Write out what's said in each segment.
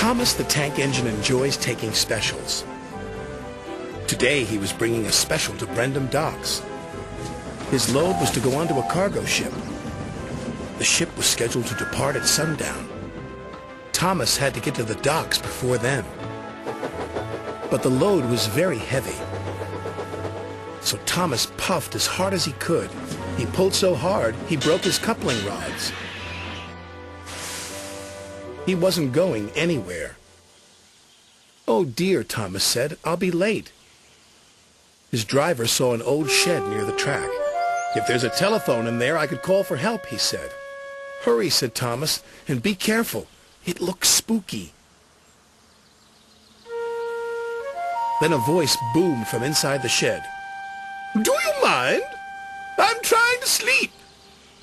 Thomas the Tank Engine enjoys taking specials. Today he was bringing a special to Brendam Docks. His load was to go onto a cargo ship. The ship was scheduled to depart at sundown. Thomas had to get to the docks before then. But the load was very heavy. So Thomas puffed as hard as he could. He pulled so hard, he broke his coupling rods. He wasn't going anywhere. "Oh dear," Thomas said, "I'll be late." His driver saw an old shed near the track. "If there's a telephone in there, I could call for help," he said. "Hurry," said Thomas, "and be careful. It looks spooky." Then a voice boomed from inside the shed. "Do you mind? I'm trying to sleep."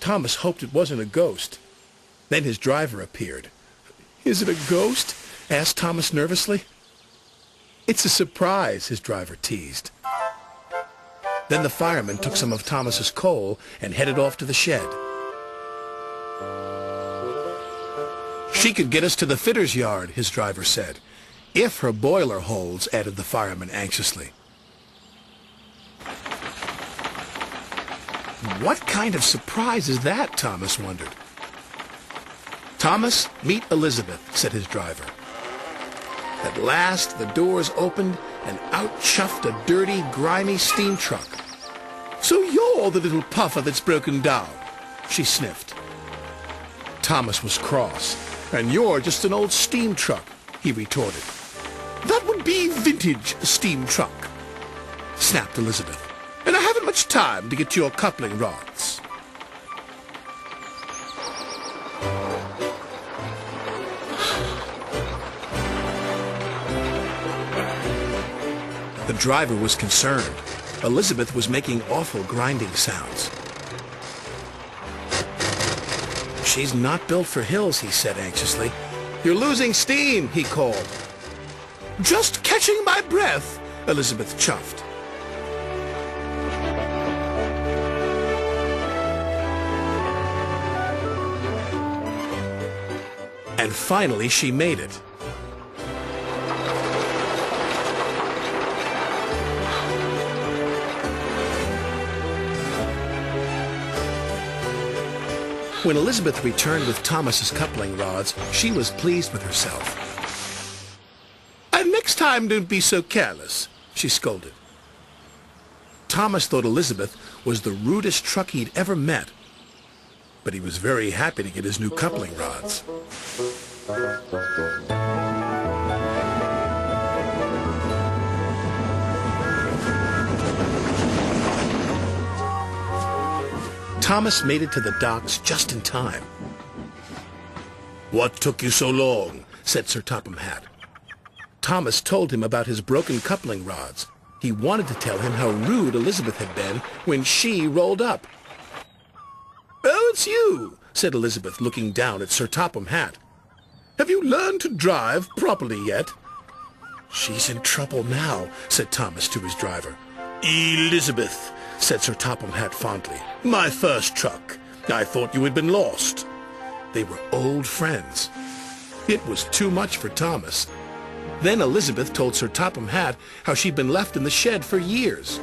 Thomas hoped it wasn't a ghost. Then his driver appeared. "Is it a ghost?" asked Thomas nervously. "It's a surprise," his driver teased. Then the fireman took some of Thomas's coal and headed off to the shed. "She could get us to the fitter's yard," his driver said. "If her boiler holds," added the fireman anxiously. What kind of surprise is that? Thomas wondered. "Thomas, meet Elizabeth," said his driver. At last the doors opened and out chuffed a dirty, grimy steam truck. "So you're the little puffer that's broken down," she sniffed. Thomas was cross. "And you're just an old steam truck," he retorted. "That would be vintage steam truck," snapped Elizabeth. "And I haven't much time to get to your coupling rods." The driver was concerned. Elizabeth was making awful grinding sounds. "She's not built for hills," he said anxiously. "You're losing steam," he called. "Just catching my breath," Elizabeth chuffed. And finally she made it. When Elizabeth returned with Thomas's coupling rods, she was pleased with herself. "And next time don't be so careless," she scolded. Thomas thought Elizabeth was the rudest truck he'd ever met, but he was very happy to get his new coupling rods. Thomas made it to the docks just in time. "What took you so long?" said Sir Topham Hatt. Thomas told him about his broken coupling rods. He wanted to tell him how rude Elizabeth had been when she rolled up. "Oh, it's you," said Elizabeth, looking down at Sir Topham Hatt. "Have you learned to drive properly yet?" "She's in trouble now," said Thomas to his driver. "Elizabeth," said Sir Topham Hatt fondly. "My first truck. I thought you had been lost." They were old friends. It was too much for Thomas. Then Elizabeth told Sir Topham Hatt how she'd been left in the shed for years.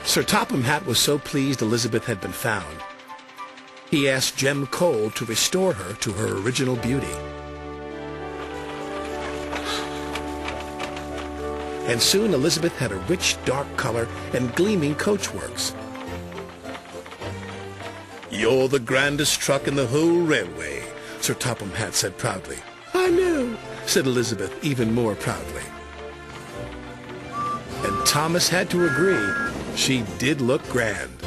Sir Topham Hatt was so pleased Elizabeth had been found. He asked Jem Cole to restore her to her original beauty. And soon Elizabeth had a rich, dark color and gleaming coachworks. "You're the grandest truck in the whole railway," Sir Topham Hatt said proudly. "I know," said Elizabeth even more proudly. And Thomas had to agree. She did look grand.